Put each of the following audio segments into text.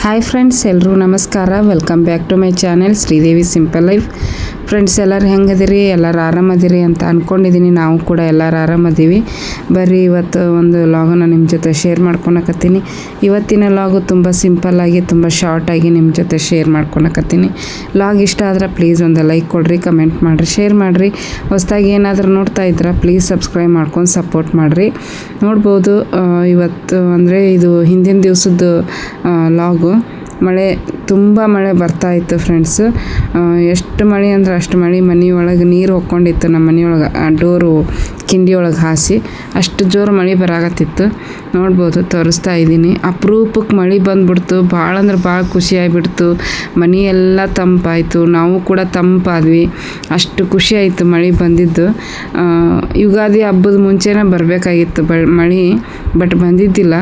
Hi friends, ಎಲ್ಲರೂ ನಮಸ್ಕಾರ. Welcome back to my channel Sridevi simple life. Friends, ಎಲ್ಲರೂ ಹೆಂಗದಿರಿ? ಎಲ್ಲರೂ ಆರಾಮದಿರಿ ಅಂತ ಅಂದ್ಕೊಂಡಿದ್ದೀನಿ. ನಾವು ಕೂಡ ಎಲ್ಲರೂ ಆರಾಮದೀವಿ. ಬರ್ರಿ, ಇವತ್ತು ಒಂದು ಲಾಗನ್ನು ನಿಮ್ಮ ಜೊತೆ ಶೇರ್ ಮಾಡ್ಕೊಳಕತ್ತೀನಿ. ಇವತ್ತಿನ ಲಾಗು ತುಂಬ ಸಿಂಪಲ್ಲಾಗಿ, ತುಂಬ ಶಾರ್ಟಾಗಿ ನಿಮ್ಮ ಜೊತೆ ಶೇರ್ ಮಾಡ್ಕೊಳಕತ್ತೀನಿ. ಲಾಗ್ ಇಷ್ಟ ಆದ್ರೆ ಪ್ಲೀಸ್ ಒಂದು ಲೈಕ್ ಕೊಡಿರಿ, ಕಮೆಂಟ್ ಮಾಡಿರಿ, ಶೇರ್ ಮಾಡಿರಿ. ಹೊಸದಾಗಿ ಏನಾದರೂ ನೋಡ್ತಾ ಇದ್ರೆ ಪ್ಲೀಸ್ ಸಬ್ಸ್ಕ್ರೈಬ್ ಮಾಡ್ಕೊಂಡು ಸಪೋರ್ಟ್ ಮಾಡಿರಿ. ನೋಡ್ಬೋದು, ಇವತ್ತು ಅಂದರೆ ಇದು ಹಿಂದಿನ ದಿವಸದ ಲಾಗು. ತುಂಬ ಮಳೆ ಬರ್ತಾಯಿತ್ತು ಫ್ರೆಂಡ್ಸು. ಎಷ್ಟು ಮಳೆ ಅಂದ್ರೆ ಅಷ್ಟು ಮಳೆ. ಮನೆಯೊಳಗೆ ನೀರು ಹೊಕ್ಕೊಂಡಿತ್ತು. ನಮ್ಮ ಮನೆಯೊಳಗೆ ಡೋರು ಕಿಂಡಿಯೊಳಗೆ ಹಾಸಿ ಅಷ್ಟು ಜೋರು ಮಳೆ ಬರಾಕತ್ತಿತ್ತು. ನೋಡ್ಬೋದು, ತೋರಿಸ್ತಾ ಇದ್ದೀನಿ. ಅಪರೂಪಕ್ಕೆ ಮಳೆ ಬಂದುಬಿಡ್ತು. ಭಾಳ ಅಂದ್ರೆ ಭಾಳ ಖುಷಿಯಾಗಿಬಿಡ್ತು. ಮನೆಯೆಲ್ಲ ತಂಪಾಯಿತು, ನಾವು ಕೂಡ ತಂಪಾದ್ವಿ. ಅಷ್ಟು ಖುಷಿ ಆಯಿತು ಮಳೆ ಬಂದಿದ್ದು. ಯುಗಾದಿ ಹಬ್ಬದ ಮುಂಚೆನೇ ಬರಬೇಕಾಗಿತ್ತು ಮಳೆ, ಬಟ್ ಬಂದಿದ್ದಿಲ್ಲ.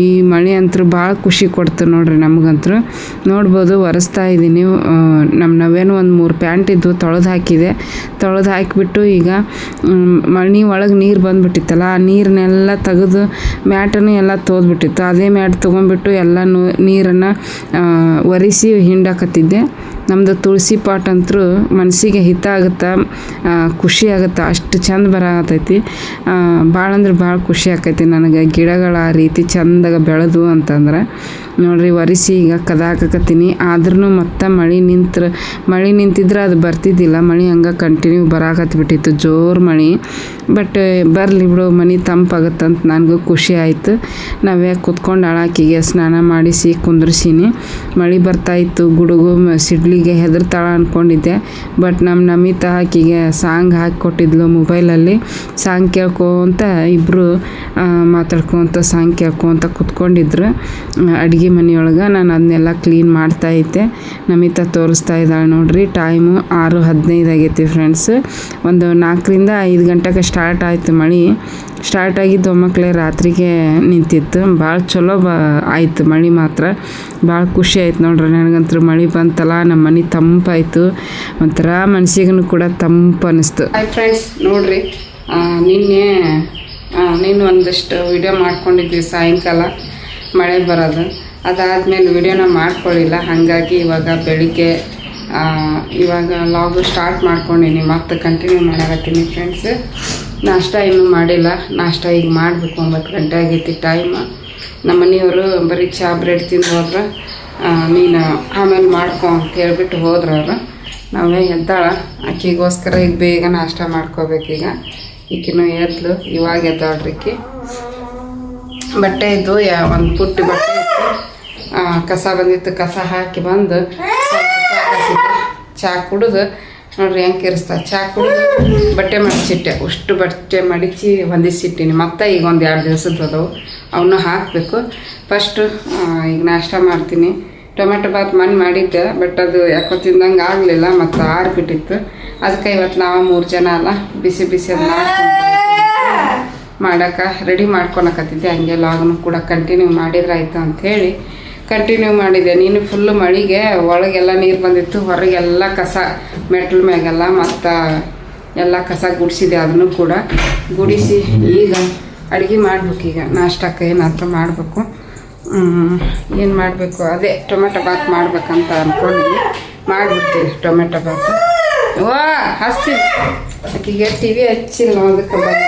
ಈ ಮಳೆ ಅಂತೂ ಭಾಳ ಖುಷಿ ಕೊಡ್ತು ನೋಡ್ರಿ ನಮಗಂತೂ. ನೋಡ್ಬೋದು, ಒರೆಸ್ತಾ ಇದ್ದೀನಿ. ನಮ್ಮ ನವೇನು ಒಂದು 3 ಪ್ಯಾಂಟ್ ಇದ್ದು ತೊಳೆದು ಹಾಕಿದೆ. ತೊಳೆದು ಹಾಕಿಬಿಟ್ಟು ಈಗ ಮಳೆ ಒಳಗೆ ನೀರು ಬಂದುಬಿಟ್ಟಿತ್ತಲ್ಲ, ಆ ನೀರನ್ನೆಲ್ಲ ತೆಗೆದು ಮ್ಯಾಟನ್ನು ಎಲ್ಲ ತೋದ್ಬಿಟ್ಟಿತ್ತು. ಅದೇ ಮ್ಯಾಟ್ ತೊಗೊಂಡ್ಬಿಟ್ಟು ಎಲ್ಲ ನೀರನ್ನು ಒರೆಸಿ ಹಿಂಡಾಕತ್ತಿದ್ದೆ. ನಮ್ಮದು ತುಳಸಿ ಪಾಟ್ ಅಂತೂ ಮನಸ್ಸಿಗೆ ಹಿತ ಆಗುತ್ತೆ, ಖುಷಿ ಆಗುತ್ತೆ. ಅಷ್ಟು ಚಂದ ಬರಾಕತ್ತೈತಿ. ಭಾಳ ಅಂದ್ರೆ ಭಾಳ ಖುಷಿ ಆಕೈತಿ ನನಗೆ. ಗಿಡಗಳು ಆ ರೀತಿ ಚಂದಾಗ ಬೆಳೆದು ಅಂತಂದ್ರೆ ನೋಡ್ರಿ, ಒರೆಸಿ ಈಗ ಕದಾಕತ್ತೀನಿ. ಆದ್ರೂ ಮತ್ತೆ ಮಳೆ ನಿಂತಿದ್ರೆ ಅದು ಬರ್ತಿದ್ದಿಲ್ಲ. ಮಳೆ ಹಂಗೆ ಕಂಟಿನ್ಯೂ ಬರಾಕತ್ಬಿಟ್ಟಿತ್ತು, ಜೋರು ಮಳೆ. ಬಟ್ ಬರಲಿ ಬಿಡು, ಮನೆ ತಂಪಾಗತ್ತಂತ ನನಗೂ ಖುಷಿ ಆಯಿತು. ನಾವೇ ಕುತ್ಕೊಂಡು ಅಳಾಕಿಗೆ ಸ್ನಾನ ಮಾಡಿಸಿ ಕುಂದ್ರಿಸೀನಿ. ಮಳೆ ಬರ್ತಾಯಿತ್ತು. ಗುಡುಗು ಸಿಡ್ಲಿಗೆ ಹೆದರ್ತಾಳ ಅಂದ್ಕೊಂಡಿದ್ದೆ. ಬಟ್ ನಮ್ಮ ನಮಿತಾ ಆಕಿಗೆ ಸಾಂಗ್ ಹಾಕಿ ಕೊಟ್ಟಿದ್ಲು ಮೊಬೈಲಲ್ಲಿ. ಸಾಂಗ್ ಕೇಳ್ಕೊಂತ ಇಬ್ಬರು ಮಾತಾಡ್ಕೊತ ಸಾಂಗ್ ಕೇಳ್ಕೊಂತ ಕುತ್ಕೊಂಡಿದ್ರು ಅಡುಗೆ ಮನೆಯೊಳಗೆ. ನಾನು ಅದನ್ನೆಲ್ಲ ಕ್ಲೀನ್ ಮಾಡ್ತಾಯಿದ್ದೆ. ನಮಿತಾ ತೋರಿಸ್ತಾ ಇದ್ದಾಳೆ ನೋಡ್ರಿ. ಟೈಮು 6:15 ಆಗೈತಿ ಫ್ರೆಂಡ್ಸ್. ಒಂದು 4ರಿಂದ 5 ಗಂಟೆಗೆ ಸ್ಟಾರ್ಟ್ ಆಯಿತು ಮಳೆ. ಸ್ಟಾರ್ಟ್ ಆಗಿದ್ದು ಒಮ್ಮಕ್ಕಲೇ ರಾತ್ರಿಗೆ ನಿಂತಿತ್ತು. ಭಾಳ ಚಲೋ ಆಯಿತು ಮಳೆ ಮಾತ್ರ. ಭಾಳ ಖುಷಿ ಆಯ್ತು ನೋಡ್ರಿ ನನಗಂತೂ. ಮಳೆ ಬಂತಲ್ಲ, ನಮ್ಮ ಮನೆ ತಂಪಾಯಿತು. ಒಂಥರ ಮನ್ಸಿಗೂ ಕೂಡ ತಂಪು ಅನ್ನಿಸ್ತು. ಹಾಯ್ ಫ್ರೆಂಡ್ಸ್, ನೋಡಿರಿ, ನಿನ್ನೆ ಒಂದಷ್ಟು ವಿಡಿಯೋ ಮಾಡ್ಕೊಂಡಿದ್ವಿ ಸಾಯಂಕಾಲ ಮಳೆ ಬರೋದು. ಅದಾದಮೇಲೆ ವಿಡಿಯೋನ ಮಾಡ್ಕೊಳ್ಳಿಲ್ಲ. ಹಾಗಾಗಿ ಇವಾಗ ಬೆಳಿಗ್ಗೆ ಇವಾಗ ಲಾಗು ಸ್ಟಾರ್ಟ್ ಮಾಡ್ಕೊಂಡೀನಿ. ಮತ್ತೆ ಕಂಟಿನ್ಯೂ ಮಾಡಾಕತ್ತೀನಿ ಫ್ರೆಂಡ್ಸ್. ನಾಷ್ಟ ಇನ್ನೂ ಮಾಡಿಲ್ಲ. ನಾಷ್ಟ ಈಗ ಮಾಡಬೇಕು. 9 ಗಂಟೆ ಆಗೈತಿ ಟೈಮ್. ನಮ್ಮ ಮನೆಯವರು ಬರೀ ಚಹಾ ಬ್ರೆಡ್ ತಿಂದು ಹೋದ್ರೆ, ನೀನು ಆಮೇಲೆ ಮಾಡ್ಕೊ ಅಂತ ಹೇಳ್ಬಿಟ್ಟು ಹೋದ್ರೆ ಅವರು. ನಾವೇ ಎದ್ದಾಳ. ಆಕೆಗೋಸ್ಕರ ಈಗ ಬೇಗ ನಾಷ್ಟ ಮಾಡ್ಕೋಬೇಕೀಗ. ಈಕಿನೂ ಎದ್ಲು, ಇವಾಗ ಎದ್ದಾಳ್ರಿಕ್ಕಿ. ಬಟ್ಟೆ ಇದ್ದು ಒಂದು ಪುಟ್ಟಿ ಬಟ್ಟೆ ಇತ್ತು, ಕಸ ಬಂದಿತ್ತು. ಕಸ ಹಾಕಿ ಬಂದು ಸ್ವಲ್ಪ ಚಹಾ ಕುಡಿದು ನೋಡ್ರಿ ಹೆಂಗೆ ಕಿರಿಸ್ತಾ. ಚಹಾ ಕುಡಿದು ಬಟ್ಟೆ ಮಡಚಿಟ್ಟೆ. ಅಷ್ಟು ಬಟ್ಟೆ ಮಡಿಚಿ ಹೊಂದಿಸಿಟ್ಟಿನಿ. ಮತ್ತೆ ಈಗ ಒಂದು 2 ದಿವಸದ್ದು ಅದಾವು, ಅವನ್ನ ಹಾಕಬೇಕು. ಫಸ್ಟು ಈಗ ನಾಷ್ಟ ಮಾಡ್ತೀನಿ. ಟೊಮೆಟೊ ಬಾತ್ ಮಾಡಿದ್ದೆ, ಬಟ್ ಅದು ಯಾಕೋ ತಿಂದಂಗೆ ಆಗಲಿಲ್ಲ, ಮತ್ತು ಆರಿಬಿಟ್ಟಿತ್ತು. ಅದಕ್ಕೆ ಇವತ್ತು ನಾವು 3 ಜನ ಅಲ್ಲ, ಬಿಸಿ ಅದು ಮಾಡೋಕೆ ರೆಡಿ ಮಾಡ್ಕೊಳಕತ್ತಿದ್ದೆ. ಹಂಗೆ ಲಾಗನ್ನು ಕೂಡ ಕಂಟಿನ್ಯೂ ಮಾಡಿದ್ರೆ ಆಯಿತು ಅಂಥೇಳಿ ಕಂಟಿನ್ಯೂ ಮಾಡಿದೆ. ನೀನು ಫುಲ್ಲು ಮಳೆಗೆ ಒಳಗೆಲ್ಲ ನೀರು ಬಂದಿತ್ತು. ಹೊರಗೆಲ್ಲ ಕಸ ಮೆಟ್ಲ ಮ್ಯಾಗೆಲ್ಲ ಮತ್ತು ಎಲ್ಲ ಕಸ ಗುಡಿಸಿದೆ. ಅದನ್ನು ಕೂಡ ಗುಡಿಸಿ ಈಗ ಅಡುಗೆ ಮಾಡ್ಬೇಕು. ಈಗ ನಾಷ್ಟಕ್ಕೆ ಏನಾದರೂ ಮಾಡಬೇಕು. ಏನು ಮಾಡಬೇಕು, ಅದೇ ಟೊಮೆಟೊ ಬಾತ್ ಮಾಡ್ಬೇಕಂತ ಅಂದ್ಕೊಂಡಿದ್ದೆ. ಮಾಡಿಬಿಡ್ತೀನಿ ಟೊಮೆಟೊ ಬಾತ್. ಹಚ್ತೀನಿ. ಆಕೆಗೆ TV ಹಚ್ಚಿಲ್ಲ, ಅದಕ್ಕೆ ಬಂದು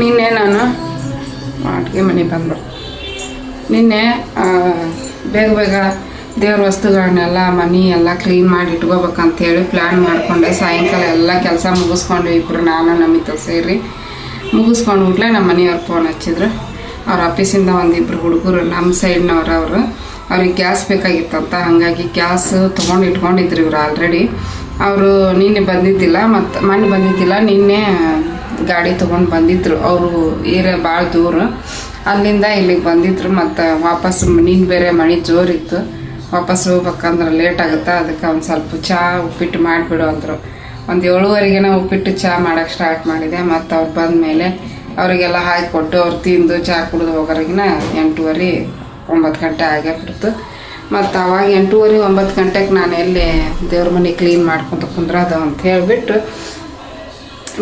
ನಿನ್ನೆ ನಾನು ಅಡುಗೆ ಮನೆ ಬಂದ್ಬಿಟ್ಟು ನಿನ್ನೆ ಬೇಗ ದೇವ್ರ ವಸ್ತುಗಳನ್ನೆಲ್ಲ ಮನೆ ಎಲ್ಲ ಕ್ಲೀನ್ ಮಾಡಿ ಇಟ್ಕೋಬೇಕಂತೇಳಿ ಪ್ಲ್ಯಾನ್ ಮಾಡಿಕೊಂಡೆ. ಸಾಯಂಕಾಲ ಎಲ್ಲ ಕೆಲಸ ಮುಗಿಸ್ಕೊಂಡು ಇಬ್ಬರು ನಾನು ನಮಿತಾ ಸೇರಿ ಮುಗಿಸ್ಕೊಂಡ್ಬಿಟ್ಲೆ ನಮ್ಮ ಮನೆಯವ್ರು ಫೋನ್ ಹಚ್ಚಿದ್ರು. ಅವ್ರ ಆಫೀಸಿಂದ ಒಂದಿಬ್ಬರು ಹುಡುಗರು ನಮ್ಮ ಸೈಡ್ನವರು, ಅವ್ರಿಗೆ ಗ್ಯಾಸ್ ಬೇಕಾಗಿತ್ತಂತ. ಹಾಗಾಗಿ ಗ್ಯಾಸ್ ತೊಗೊಂಡು ಇಟ್ಕೊಂಡಿದ್ರು ಇವರು ಆಲ್ರೆಡಿ. ಅವರು ನಿನ್ನೆ ಬಂದಿದ್ದಿಲ್ಲ, ಮತ್ತು ಮೊನ್ನೆ ಬಂದಿದ್ದಿಲ್ಲ, ನಿನ್ನೆ ಗಾಡಿ ತೊಗೊಂಡು ಬಂದಿದ್ದರು. ಅವರು ಭಾಳ ದೂರ, ಅಲ್ಲಿಂದ ಇಲ್ಲಿಗೆ ಬಂದಿದ್ರು. ಮತ್ತು ವಾಪಸ್ ನೀನು ಬೇರೆ ಮಳೆ ಜೋರಿತ್ತು, ವಾಪಸ್ ಹೋಗ್ಬೇಕಂದ್ರೆ ಲೇಟ್ ಆಗುತ್ತೆ. ಅದಕ್ಕೆ ಒಂದು ಸ್ವಲ್ಪ ಚಹಾ ಉಪ್ಪಿಟ್ಟು ಮಾಡಿಬಿಡು ಅಂದರು. ಒಂದು 7:30ಗೆ ಉಪ್ಪಿಟ್ಟು ಚಹಾ ಮಾಡೋಕ್ಕೆ ಸ್ಟಾರ್ಟ್ ಮಾಡಿದೆ. ಮತ್ತು ಅವ್ರು ಬಂದಮೇಲೆ ಅವರಿಗೆಲ್ಲ ಹಾಕಿಕೊಟ್ಟು ಅವ್ರು ತಿಂದು ಚಹಾ ಕುಡಿದು ಹೋಗೋರಿಗಿನ 8:30 9 ಗಂಟೆ ಆಗೇ ಬಿಡ್ತು. ಮತ್ತು ಅವಾಗ 8:30 9 ಗಂಟೆಗೆ ನಾನು ಎಲ್ಲಿ ದೇವ್ರ ಮನೆ ಕ್ಲೀನ್ ಮಾಡ್ಕೊತ ಕುಂದ್ರದ ಅಂತ ಹೇಳಿಬಿಟ್ಟು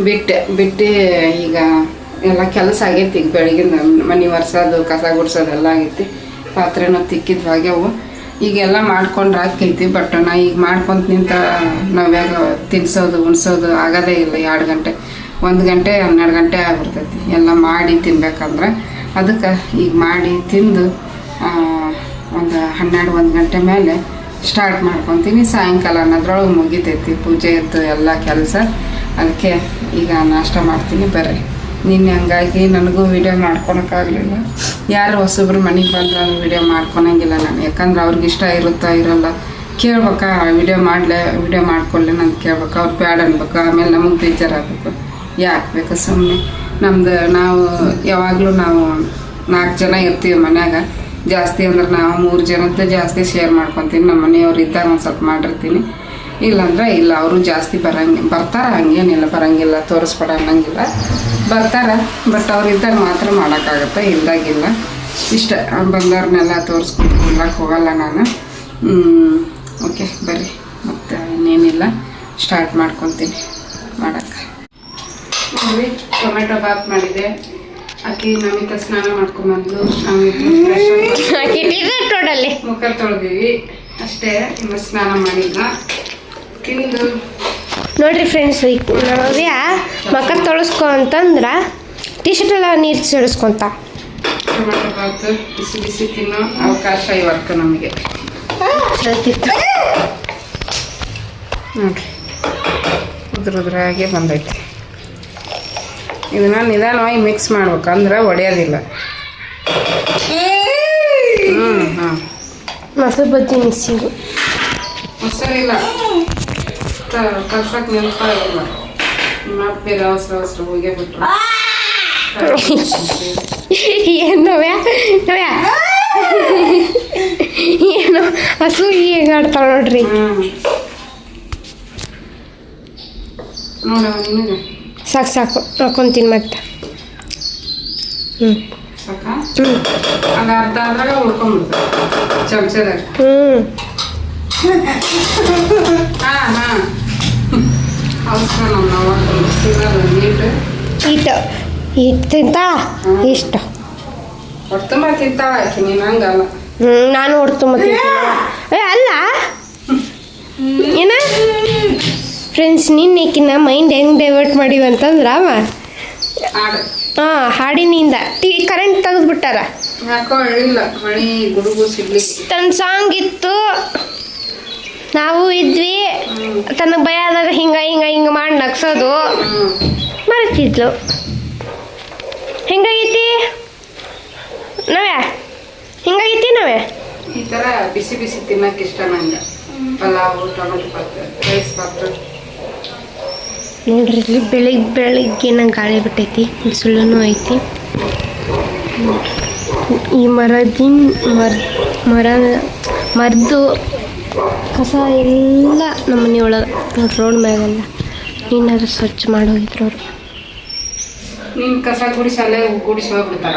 ಬಿಟ್ಟು ಈಗ ಎಲ್ಲ ಕೆಲಸ ಆಗೈತಿ. ಈಗ ಬೆಳಗಿಂದ ಮನೆ ಒರ್ಸೋದು ಕಸ ಗುಡ್ಸೋದೆಲ್ಲ ಆಗೈತಿ. ಪಾತ್ರೆನೂ ತಿಕ್ಕಿದ್ವು ಆಗ್ಯಾವು. ಈಗೆಲ್ಲ ಮಾಡ್ಕೊಂಡ್ರೆ ಹಾಕೈತಿ. ಬಟ್ ನಾ ಈಗ ಮಾಡ್ಕೊಂತ ನಿಂತ ನಾವ್ಯಾಗ ತಿನ್ಸೋದು ಉಣ್ಸೋದು ಆಗೋದೇ ಇಲ್ಲ. 2 ಗಂಟೆ 1 ಗಂಟೆ 12 ಗಂಟೆ ಆಗ್ಬಿಡ್ತೈತಿ ಎಲ್ಲ ಮಾಡಿ ತಿನ್ಬೇಕಂದ್ರೆ. ಅದಕ್ಕೆ ಈಗ ಮಾಡಿ ತಿಂದು ಒಂದು 12-1 ಗಂಟೆ ಮೇಲೆ ಸ್ಟಾರ್ಟ್ ಮಾಡ್ಕೊತೀನಿ. ಸಾಯಂಕಾಲ ಅನ್ನೋದ್ರೊಳಗೆ ಮುಗಿತೈತಿ ಪೂಜೆ ಇದ್ದು ಎಲ್ಲ ಕೆಲಸ. ಅದಕ್ಕೆ ಈಗ ನಾಷ್ಟ ಮಾಡ್ತೀನಿ ಬರ್ರಿ. ನಿನ್ನೆ ಹಂಗಾಗಿ ನನಗೂ ವಿಡಿಯೋ ಮಾಡ್ಕೊಳಕ್ಕಾಗಲಿಲ್ಲ. ಯಾರು ಹೊಸಬ್ರು ಮನೆಗೆ ಬಂದ್ರೆ ವಿಡಿಯೋ ಮಾಡ್ಕೊಳಂಗಿಲ್ಲ ನಾನು. ಯಾಕಂದ್ರೆ ಅವ್ರಿಗೆ ಇಷ್ಟ ಇರುತ್ತಾ ಇರೋಲ್ಲ ಕೇಳ್ಬೇಕಾ, ವಿಡಿಯೋ ಮಾಡ್ಕೊಳ್ಳಿ ಅಂತ ಕೇಳ್ಬೇಕು. ಅವ್ರು ಬ್ಯಾಡ ಅನ್ಬೇಕು. ಆಮೇಲೆ ನಮಗೆ ಬೇಜಾರಾಗಬೇಕು. ಯಾಕೆ ಬೇಕು ಸುಮ್ಮನೆ. ನಾವು ಯಾವಾಗಲೂ 4 ಜನ ಇರ್ತೀವಿ ಮನ್ಯಾಗ. ಜಾಸ್ತಿ ಅಂದ್ರೆ ನಾವು 3 ಜನದ್ದು ಜಾಸ್ತಿ ಶೇರ್ ಮಾಡ್ಕೊತೀನಿ. ನಮ್ಮ ಮನೆಯವ್ರು ಇದ್ದಾಗ ಒಂದು ಸ್ವಲ್ಪ ಮಾಡಿರ್ತೀನಿ. ಇಲ್ಲಾಂದ್ರೆ ಇಲ್ಲ. ಅವರು ಜಾಸ್ತಿ ಬರ್ತಾರೆ. ಹಂಗೇನಿಲ್ಲ ಬರೋಂಗಿಲ್ಲ, ತೋರಿಸ್ಬೇಡ ಅನ್ನಂಗಿಲ್ಲ, ಬರ್ತಾರೆ. ಬಟ್ ಅವ್ರು ಇದ್ದಾಗ ಮಾತ್ರ ಮಾಡೋಕ್ಕಾಗತ್ತೆ, ಇಲ್ದಾಗಿಲ್ಲ. ಇಷ್ಟ ಬಂದವ್ರನ್ನೆಲ್ಲ ತೋರಿಸ್ಕೊಂಡು ಕೊಡ್ಲಕ್ಕೆ ಹೋಗಲ್ಲ ನಾನು. ಓಕೆ ಬರ್ರಿ, ಮತ್ತು ಇನ್ನೇನಿಲ್ಲ ಸ್ಟಾರ್ಟ್ ಮಾಡ್ಕೊತೀನಿ ಮಾಡೋಕ್ಕೆ. ನೋಡಿ ಟೊಮೆಟೊ ಬಾತ್ ಮಾಡಿದೆ. ಆಕೆ ನಮಿತ ಸ್ನಾನ ಮಾಡ್ಕೊಂಬಂದು ಮುಖ ತೊಳೆದಿವಿ ಅಷ್ಟೇ. ಇನ್ನು ಸ್ನಾನ ಮಾಡಿಲ್ಲ. ತಿಂದು ನೋಡ್ರಿ ಫ್ರೆಂಡ್ಸ್, ನವ್ಯ ಮಕ್ಕ ತೊಳಸ್ಕೊ ಅಂತಂದ್ರೆ ಟಿ ಶರ್ಟ್ ಎಲ್ಲ ನೀರು ಸಿಡಿಸ್ಕೊಂತ. ಟೊಮೆಟೊ ಬಾತು ಬಿಸಿ ಬಿಸಿ ತಿನ್ನೋ ಅವಕಾಶ ಇವತ್ತು ನಮಗೆ. ನೋಡ್ರಿ ಉದ್ರಾಗೆ ಬಂದೈತಿ. ಇದನ್ನ ನಿಧಾನವಾಗಿ ಮಿಕ್ಸ್ ಮಾಡ್ಬೇಕಂದ್ರೆ ಒಡೆಯೋದಿಲ್ಲ. ಹಾಂ ಮೊಸರು ಬಜ್ಜಿ ಮಿಕ್ಸಿಂಗು. ಮೊಸರಿಲ್ಲ ಕಲ್ಸಕ್ಕೆ ನೆನಪ ಇಲ್ಲ. ಮತ್ತೆ ಬೇರೆ ಅವಸರ ಹೋಗೇ ಬಿಟ್ರು. ಏನು ಏನು ಹಸು ಹೇಗೆ ಆಡ್ತಾವ ನೋಡ್ರಿ. ನೋಡವ ನಿನಗೆ ಸಾಕು ಹಾಕೊಂತೀನಿ ಮತ್ತೆ. ಸಾಕಾ? ಅದು ಅರ್ಧ ಆದ್ರಾಗ ಹುಡ್ಕೊಂಡ್ಬಿಡ್ತಾರೆ ಚಮಚದಾಗ. ಹಾಂ ಅವಸರ ಹಿಟ್ಟು ತಿಂತಾ ಇಷ್ಟ ಹೊಟ್ಟೆ ತುಂಬ ತಿಂತಾಳ ಆಕೆ. ನೀನು ಹಂಗಲ್ಲ. ನಾನು ಹೊಟ್ಟೆ ತುಂಬ ತಿಂತೀನಿ. ಅಲ್ಲ ಏನ ಫ್ರೆಂಡ್ಸ್, ನಿನ್ನೆಕಿನ್ನ ಮೈಂಡ್ ಹೆಂಗೆ ಡೈವರ್ಟ್ ಮಾಡಿವಿ ಅಂತಂದ್ರೆ ಹಾಡಿನಿಂದ ಕರೆಂಟ್ ತೆಗೆದ್ಬಿಟ್ಟಾರ. ಯಾಕೋ ಹೇಳಿಲ್ಲ ಮಳಿ ಗುಡುಗು ಸಿಡ್ಲಿ. ತನ್ನ ಸಾಂಗ್ ಇತ್ತು, ನಾವು ಇದ್ವಿ. ತನಗೆ ಭಯ ಆದಾಗ ಹಿಂಗೆ ಮಾಡಿ ನಗ್ಸೋದು ಮರೆತಿದ್ಲು. ಹೆಂಗಾಗೈತಿ ಹಿಂಗಾಗೈತಿ ಈ ಥರ ಬಿಸಿ ಬಿಸಿ ತಿನ್ನಕ್ಕೆ ಇಷ್ಟ ನಂಗೆ. ಪಲಾವು, ಟೊಮೆಟೊ ಬಾತು, ರೈಸ್ ಬಾತು. ನೋಡ್ರಿ ಇಲ್ಲಿ ಬೆಳಿಗ್ಗೆ ನಂಗೆ ಗಾಳಿ ಬಿಟ್ಟೈತಿ, ಬಿಸಿಲೂ ಐತಿ. ಈ ಮರದ್ದು ಕಸ ಎಲ್ಲ ನಮ್ಮ ಮನೆಯೊಳಗೆ ನೋಡ್ರಿ, ರೋಡ್ ಮ್ಯಾಗೆಲ್ಲ ನೀನಾದ್ರೂ ಸ್ವಚ್ಛ ಮಾಡೋಗಿದ್ರು ಅವರು. ಕಸ ಗುಡಿಸಿ ಅಲ್ಲೇ ಗುಡಿಸಿ ಹೋಗ್ಬಿಡ್ತಾರ.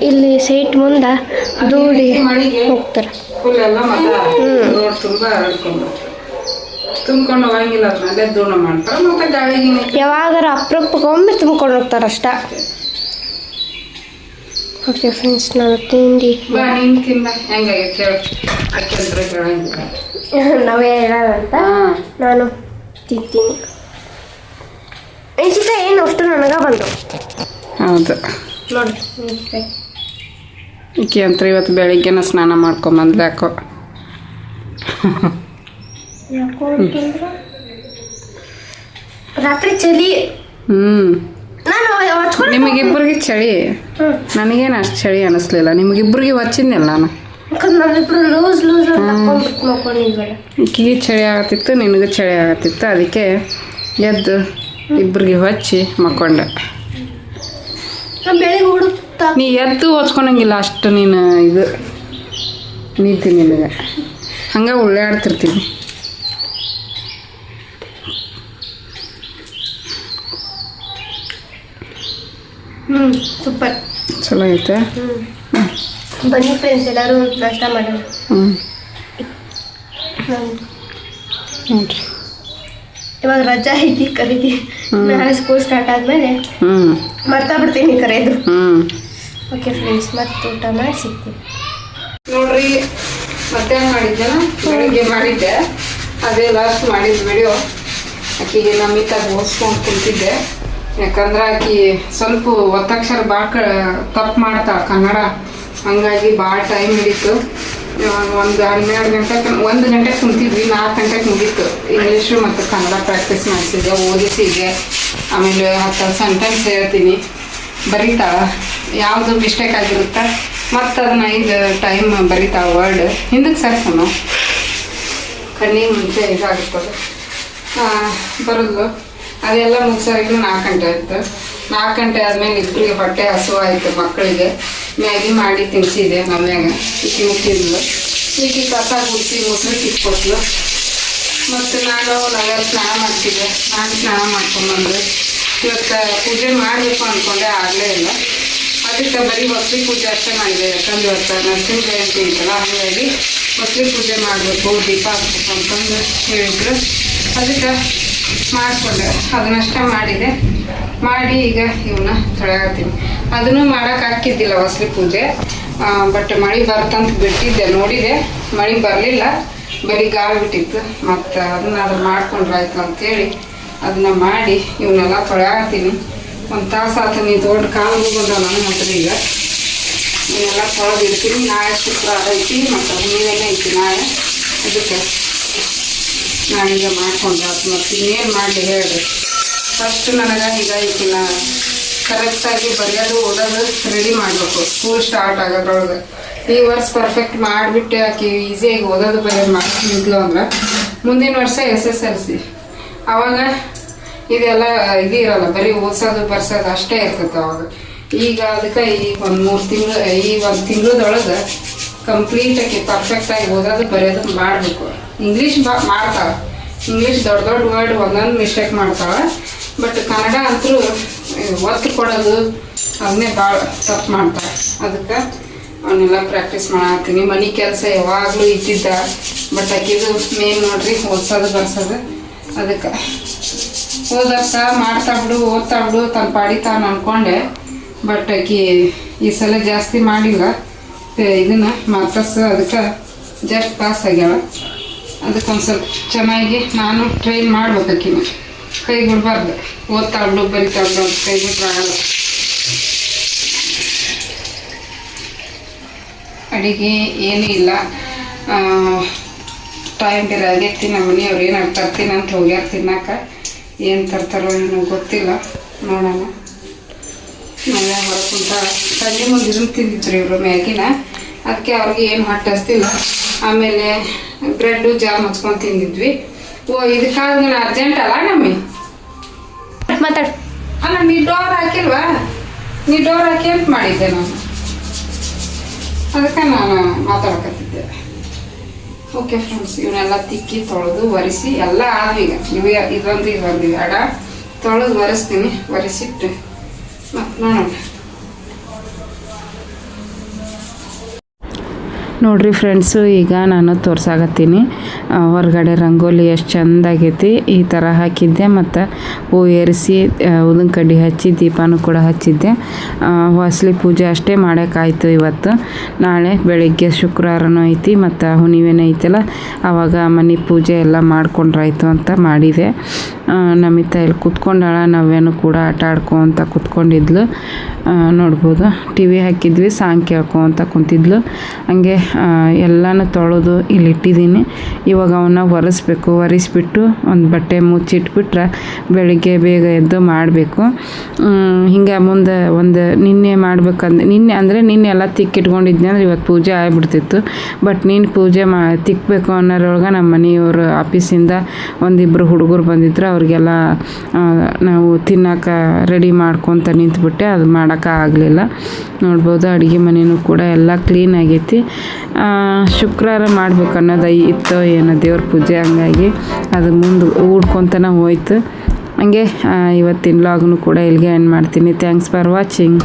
ಇಲ್ಲಿ ಸೈಟ್ ಮುಂದೆ ದೂಡಿ ಹೋಗ್ತಾರೆ. ಫುಲ್ ಎಲ್ಲ ರೋಡ್ ತುಂಬ ತುಂಬ್ಕೊಂಡು ಹೋಗಂಗಿಲ್ಲ. ಅದನ್ನಲ್ಲೇ ದೂಣ ಮಾಡ್ತಾರೆ. ಮತ್ತೆ ಗಾಳಿಗೆ ಯಾವಾಗಾರ ಅಪರೂಪಕ್ಕೊಮ್ಮೆ ತುಂಬ್ಕೊಂಡು ಹೋಗ್ತಾರೆ ಅಷ್ಟ. ಓಕೆ ಫ್ರೆಂಡ್ಸ್, ನಾನು ತಿಂಡಿ ನೀನು ತಿಂದ ಹೆಂಗಾಗೈತೆ ಅಕ್ಕಂದ್ರೆ ಹೇಳಂಗಿಲ್ಲ. ನಾವೇ ಹೇಳೋದಂತ ನಾನು ತಿಂತೀನಿ. ಈ ಏನು ಅಷ್ಟು ನನಗೆ ಬಂದು. ಹೌದು ನೋಡಿ ಈಕೆ ಅಂತ ಇವತ್ತು ಬೆಳಿಗ್ಗೆನ ಸ್ನಾನ ಮಾಡ್ಕೊಂಬಂದ್ಲು. ಯಾಕೋ ರಾತ್ರಿ ಚಳಿ. ನಿಮಗಿಬ್ಬರಿಗೆ ಚಳಿ, ನನಗೇನು ಅಷ್ಟು ಚಳಿ ಅನ್ನಿಸ್ಲಿಲ್ಲ. ನಿಮಗಿಬ್ಬರಿಗೆ ಹಚ್ಚಿದ್ನಲ್ಲ ನಾನು. ಈಕಿಗೆ ಚಳಿ ಆಗತ್ತಿತ್ತು, ನಿನಗೂ ಚಳಿ ಆಗತ್ತಿತ್ತು. ಅದಕ್ಕೆ ಎದ್ದು ಇಬ್ಬರಿಗೆ ಹಚ್ಚಿ ಮಕ್ಕೊಂಡೆ. ನೀ ಎದ್ದು ಹೊಚ್ಕೊಳಂಗಿಲ್ಲ ಅಷ್ಟು. ನೀನು ಇದು ನೀತಿ ನಿನಗೆ ಹಂಗೆ ಉಳ್ಳಾಡ್ತಿರ್ತೀವಿ. ಸೂಪರ್, ಚಲೋ ಐತೆ. ಬನ್ನಿ ಫ್ರೆಂಡ್ಸ್, ಎಲ್ಲರೂ ನಾಷ್ಟ ಮಾಡೋಣ. ನೋಡ್ರಿ ಇವಾಗ ರಜಾ ಐತಿ ಕರೀತಿ. ನಾಳೆ ಸ್ಕೂಲ್ ಸ್ಟಾರ್ಟ್ ಆದಮೇಲೆ ಮರ್ತಾ ಬಿಡ್ತೀನಿ ಕರೆಯೋದು. ಓಕೆ ಫ್ರೆಂಡ್ಸ್, ಮತ್ತೆ ಊಟ ಮಾಡಿ ಸಿಗ್ತೀವಿ. ನೋಡ್ರಿ, ಮಧ್ಯಾಹ್ನ ಮಾಡಿದ್ದೆನ, ಬೆಳಿಗ್ಗೆ ಮಾಡಿದ್ದೆ, ಅದೇ ಲಾಸ್ಟ್ ಮಾಡಿದ ವಿಡಿಯೋ. ಆಕಿಗೆ ನಮಿತಾಗ ಓದಿಸ್ಕೊಂಡು ಕುಂತಿದ್ದೆ. ಯಾಕಂದ್ರೆ ಆಕಿ ಸ್ವಲ್ಪ ಒತ್ತಕ್ಷರ ಭಾಳ ತಪ್ಪು ಮಾಡ್ತಾಳೆ ಕನ್ನಡ. ಹಂಗಾಗಿ ಭಾಳ ಟೈಮ್ ಹಿಡಿತು. ಒಂದು 1 ಗಂಟೆಗೆ ಕುಂತಿದ್ವಿ, 4 ಗಂಟೆಗೆ ಮುಗೀತು. ಇಂಗ್ಲೀಷು ಮತ್ತು ಕನ್ನಡ ಪ್ರಾಕ್ಟೀಸ್ ಮಾಡಿಸಿದ್ದೆ, ಓದಿಸಿದ್ದೆ. ಆಮೇಲೆ 10 ಸೆಂಟೆನ್ಸ್ ಹೇಳ್ತೀನಿ, ಬರೀತಾಳೆ. ಯಾವುದು ಮಿಸ್ಟೇಕ್ ಆಗಿರುತ್ತೆ ಮತ್ತು ಅದನ್ನ 5 ಟೈಮ್ ಬರೀತಾಳೆ ವರ್ಡ್. ಹಿಂದಕ್ಕೆ ಸರ್ಸಮ್ಮ, ಕಣ್ಣಿಗೆ ಮುಂಚೆ ಇದಾಗುತ್ತದೆ ಬರೋದು. ಅದೆಲ್ಲ ಮುಗಿಸೋರಿಗೆ 4 ಗಂಟೆ ಆಯಿತು. 4 ಗಂಟೆ ಆದಮೇಲೆ ಇಬ್ಬರಿಗೆ ಹೊಟ್ಟೆ ಹಸು ಆಯಿತು. ಮಕ್ಕಳಿಗೆ ಮ್ಯಾಗಿ ಮಾಡಿ ತಿನ್ನಿಸಿದೆ. ನಮ್ಯಾಗ ಈಕಿ ಮುಟ್ಟಿದ್ಲು. ಈಕಿ ಕಸ ಗುಡಿಸಿ ಮೊಸರು ಕಿತ್ಕೊಟ್ಲು. ಮತ್ತು ನಾವೆಲ್ಲ ಸ್ನಾನ ಮಾಡ್ತಿದ್ದೆ. ನಾನು ಸ್ನಾನ ಮಾಡ್ಕೊಂಡ್ಬಂದು ಇವತ್ತು ಪೂಜೆ ಮಾಡಬೇಕು ಅಂದ್ಕೊಂಡೆ, ಆಗಲೇ ಇಲ್ಲ. ಅದಕ್ಕೆ ಬರೀ ಹೊಸಲಿ ಪೂಜೆ ಅಷ್ಟೇ ಮಾಡಿದೆ. ಯಾಕಂದ್ರೆ ಇವತ್ತು ನರಸಿಂಹ ಜಯಂತಿ ಅಂತಲ್ಲ, ಹಾಗಾಗಿ ಹೊಸಲಿ ಪೂಜೆ ಮಾಡಬೇಕು, ದೀಪ ಹಾಕ್ಬೇಕು ಅಂತಂದು ಹೇಳಿದ್ರು. ಅದಕ್ಕೆ ಮಾಡಿಕೊಂಡೆ, ಅದನ್ನಷ್ಟೇ ಮಾಡಿದೆ. ಮಾಡಿ ಈಗ ಇವನ್ನ ತೊಳೆಯತ್ತೀನಿ. ಅದನ್ನು ಮಾಡೋಕೆ ಹಾಕಿದ್ದಿಲ್ಲ ಹೊಸಲಿ ಪೂಜೆ, ಬಟ್ ಮಳೆ ಬರ್ತಂತ ಬಿಟ್ಟಿದ್ದೆ. ನೋಡಿದೆ, ಮಳೆ ಬರಲಿಲ್ಲ, ಬರೀ ಗಾಳಿ ಬಿಟ್ಟಿತ್ತು. ಮತ್ತು ಅದನ್ನಾದ್ರೂ ಮಾಡ್ಕೊಂಡ್ರಾಯ್ತು ಅಂತೇಳಿ ಅದನ್ನ ಮಾಡಿ ಇವನ್ನೆಲ್ಲ ತೊಳೆಯತ್ತೀನಿ. 1 ತಾಸು ಆತು. ನೀ ದೊಡ್ಡ ಕಾಲು ಬಂದ ನನ್ನ ಹತ್ರ. ಈಗ ಇವನ್ನೆಲ್ಲ ತೊಳೆದಿರ್ತೀನಿ. ನಾಳೆ ಶುಕ್ರವಾರ ಐತಿ ಮತ್ತು ನೀವೇನೇ ಐತಿ ನಾಳೆ. ಅದಕ್ಕೆ ನಾನೀಗ ಮಾಡ್ಕೊಂಡ್ರಾಯ್ತು. ಮತ್ತು ಇನ್ನೇನು ಮಾಡಲಿ ಹೇಳ್ರಿ. ಫಸ್ಟ್ ನನಗೆ ಈಗ ಈಗಿನ ಕರೆಕ್ಟಾಗಿ ಬರೆಯೋದು ಓದೋದು ರೆಡಿ ಮಾಡಬೇಕು. ಸ್ಕೂಲ್ ಸ್ಟಾರ್ಟ್ ಆಗೋದ್ರೊಳಗೆ ಈ ವರ್ಷ ಪರ್ಫೆಕ್ಟ್ ಮಾಡಿಬಿಟ್ಟು ಆಕಿ ಈಸಿಯಾಗಿ ಓದೋದು ಬರೆಯೋದು ಮಾಡ್ತಿದ್ಲು ಅಂದ್ರೆ ಮುಂದಿನ ವರ್ಷ SSLC. ಆವಾಗ ಇದೆಲ್ಲ ಇದು ಇರೋಲ್ಲ, ಬರೀ ಓದಿಸೋದು ಬರ್ಸೋದು ಅಷ್ಟೇ ಇರ್ತೈತೆ ಅವಾಗ. ಈಗ ಅದಕ್ಕೆ ಈಗ ಒಂದು 3 ತಿಂಗಳು, ಈ 1 ತಿಂಗಳದೊಳಗೆ ಕಂಪ್ಲೀಟಾಗಿ ಪರ್ಫೆಕ್ಟಾಗಿ ಓದೋದು ಬರೆಯೋದು ಮಾಡಬೇಕು. ಇಂಗ್ಲೀಷ್ ಮಾಡ್ತಾಳೆ. ಇಂಗ್ಲೀಷ್ ದೊಡ್ಡ ವರ್ಡ್ ಒಂದೊಂದು ಮಿಸ್ಟೇಕ್ ಮಾಡ್ತಾಳೆ. ಬಟ್ ಕನ್ನಡ ಅಂತೂ ಒತ್ತು ಕೊಡೋದು ಅದನ್ನೇ ಭಾಳ ತಪ್ಪು ಮಾಡ್ತಾಳೆ. ಅದಕ್ಕೆ ಅವನ್ನೆಲ್ಲ ಪ್ರಾಕ್ಟೀಸ್ ಮಾಡತ್ತೀನಿ. ಮನೆ ಕೆಲಸ ಯಾವಾಗಲೂ ಇದ್ದಿದ್ದ, ಬಟ್ ಆಕಿದು ಮೇನ್ ನೋಡ್ರಿ ಓದ್ಸೋದು ಬರ್ಸೋದು. ಅದಕ್ಕೆ ಓದರ್ಸ ಮಾಡ್ತಾ ಬಿಡು, ಓದ್ತಾ ಬಿಡು, ತನ್ನ ಪಾಡಿ ತಾನು ಅಂದ್ಕೊಂಡೆ. ಬಟ್ ಆಕಿ ಈ ಸಲ ಜಾಸ್ತಿ ಮಾಡಿಲ್ಲ ಇದನ್ನು ಮಾರ್ಕಸ್. ಅದಕ್ಕೆ ಜಸ್ಟ್ ಪಾಸ್ ಆಗ್ಯಾಳ. ಅದಕ್ಕೊಂದು ಸ್ವಲ್ಪ ಚೆನ್ನಾಗಿ ನಾನು ಟ್ರೈನ್ ಮಾಡ್ಬೇಕು. ಆಕಿನ ಕೈ ಬಿಡಬಾರ್ದು. ಓದ್ತಾ ಬಿಡು, ಬರಿತಾ ಬಿಡು ಅಂತ ಕೈ ಬಿಟ್ರಾಗಲ್ಲ. ಅಡುಗೆ ಏನೂ ಇಲ್ಲ, ಟೈಮ್ ಬೇರೆ ಆಗೈತಿ. ನಮ್ಮ ಮನೆಯವ್ರು ಏನಾರು ತರ್ತೀನಿ ಅಂತ ಹೋಗ್ಯಾರ ತಿನ್ನಕ್ಕೆ. ಏನು ತರ್ತಾರೋ ಏನೋ ಗೊತ್ತಿಲ್ಲ, ನೋಡೋಣ. ನಾವೇ ಹೊರಕುಂತ ಸಂಜೆ ಮುಂದೆ ಇದನ್ನು ತಿಂದಿದ್ರು ಇವರು ಮ್ಯಾಗಿನ. ಅದಕ್ಕೆ ಅವ್ರಿಗೆ ಏನು ಹೊಟ್ಟೆ ಹಸ್ತಿಲ್ಲ. ಆಮೇಲೆ ಬ್ರೆಡ್ಡು ಜಾಮ್ ಹಚ್ಕೊಂಡು ತಿಂದಿದ್ವಿ. ಇದಕ್ಕಾಗ ಅರ್ಜೆಂಟ್ ಅಲ್ಲ ನಮ್ಮಿ ಮಾತಾಡು. ಅಲ್ಲ, ನೀ ಡೋರ್ ಹಾಕಿಲ್ವಾ? ನೀ ಡೋರ್ ಹಾಕಿ ಅಂತ ಮಾಡಿದ್ದೆ ನಾನು. ಅದಕ್ಕೆ ನಾನು ಮಾತಾಡ್ಕತ್ತಿದ್ದೆ. ಓಕೆ ಫ್ರೆಂಡ್ಸ್, ಇವನ್ನೆಲ್ಲ ತಿಕ್ಕಿ ತೊಳೆದು ಒರೆಸಿ ಎಲ್ಲ ಆದ್ವೀಗ. ಇದೊಂದು ಅಡ ತೊಳೆದು ಒರೆಸ್ತೀನಿ. ಒರೆಸಿಟ್ಟು ಮತ್ತು ನೋಡೋಣ. ನೋಡಿರಿ ಫ್ರೆಂಡ್ಸು, ಈಗ ನಾನು ತೋರ್ಸಾಕತ್ತೀನಿ ಹೊರಗಡೆ ರಂಗೋಲಿ ಎಷ್ಟು ಚೆಂದಾಗೈತಿ. ಈ ಥರ ಹಾಕಿದ್ದೆ ಮತ್ತು ಹೂ ಏರಿಸಿ ಉದಿನ ಕಡ್ಡಿ ಹಚ್ಚಿ ದೀಪನೂ ಕೂಡ ಹಚ್ಚಿದ್ದೆ. ಹೊಸಲಿ ಪೂಜೆ ಅಷ್ಟೇ ಮಾಡೋಕ್ಕಾಯ್ತು ಇವತ್ತು. ನಾಳೆ ಬೆಳಿಗ್ಗೆ ಶುಕ್ರವಾರನೂ ಐತಿ ಮತ್ತು ಹುಣ್ಣಿಮೆನೂ ಐತಲ್ಲ, ಆವಾಗ ಮನೆ ಪೂಜೆ ಎಲ್ಲ ಮಾಡ್ಕೊಂಡ್ರಾಯ್ತು ಅಂತ ಮಾಡಿದೆ. ನಮಿತಾ ಇಲ್ಲಿ ಕೂತ್ಕೊಂಡಾಳ. ನವ್ಯನೂ ಕೂಡ ಆಟ ಆಡ್ಕೊತ ಕೂತ್ಕೊಂಡಿದ್ಲು. ನೋಡ್ಬೋದು, ಟಿ ವಿ ಹಾಕಿದ್ವಿ, ಸಾಂಗ್ ಕೇಳ್ಕೊತ ಕುಂತಿದ್ಲು. ಹಂಗೆ ಎಲ್ಲನೂ ತೊಳೆದು ಇಲ್ಲಿ ಇಟ್ಟಿದ್ದೀನಿ. ಇವಾಗ ಅವನ್ನ ಒರೆಸ್ಬೇಕು. ಒರೆಸ್ಬಿಟ್ಟು ಒಂದು ಬಟ್ಟೆ ಮುಚ್ಚಿಟ್ಬಿಟ್ರೆ ಬೆಳಿಗ್ಗೆ ಬೇಗ ಎದ್ದು ಮಾಡಬೇಕು. ಹಿಂಗೆ ಮುಂದೆ ನಿನ್ನೆ ಮಾಡ್ಬೇಕಂದ್ರೆ ನಿನ್ನೆ ಎಲ್ಲ ತಿಕ್ಕಿಟ್ಕೊಂಡಿದ್ನಿ ಅಂದ್ರೆ ಇವತ್ತು ಪೂಜೆ ಆಗಿಬಿಡ್ತಿತ್ತು. ಬಟ್ ನೀನು ಪೂಜೆ ತಿಕ್ಕಬೇಕು ಅನ್ನೋರೊಳಗೆ ನಮ್ಮ ಮನೆಯವರು ಆಫೀಸಿಂದ ಒಂದಿಬ್ಬರು ಹುಡುಗರು ಬಂದಿದ್ರು. ಅವ್ರಿಗೆಲ್ಲ ನಾವು ತಿನ್ನೋಕೆ ರೆಡಿ ಮಾಡ್ಕೊತ ನಿಂತ್ಬಿಟ್ಟೆ. ಅದು ಮಾಡೋಕೆ ಆಗಲಿಲ್ಲ. ನೋಡ್ಬೋದು, ಅಡುಗೆ ಮನೆಯೂ ಕೂಡ ಎಲ್ಲ ಕ್ಲೀನ್ ಆಗೈತಿ. ಶುಕ್ರವಾರ ಮಾಡ್ಬೇಕು ಅನ್ನೋದು ಇತ್ತು ಏನೋ ದೇವ್ರ ಪೂಜೆ. ಹಂಗಾಗಿ ಅದು ಮುಂದೆ ಹೂಡ್ಕೊತನ ಹೋಯ್ತು. ಹಂಗೆ ಇವತ್ತಿನ ವ್ಲಾಗ್ನು ಕೂಡ ಇಲ್ಲಿಗೆ ಎಂಡ್ ಮಾಡ್ತೀನಿ. Thanks for watching.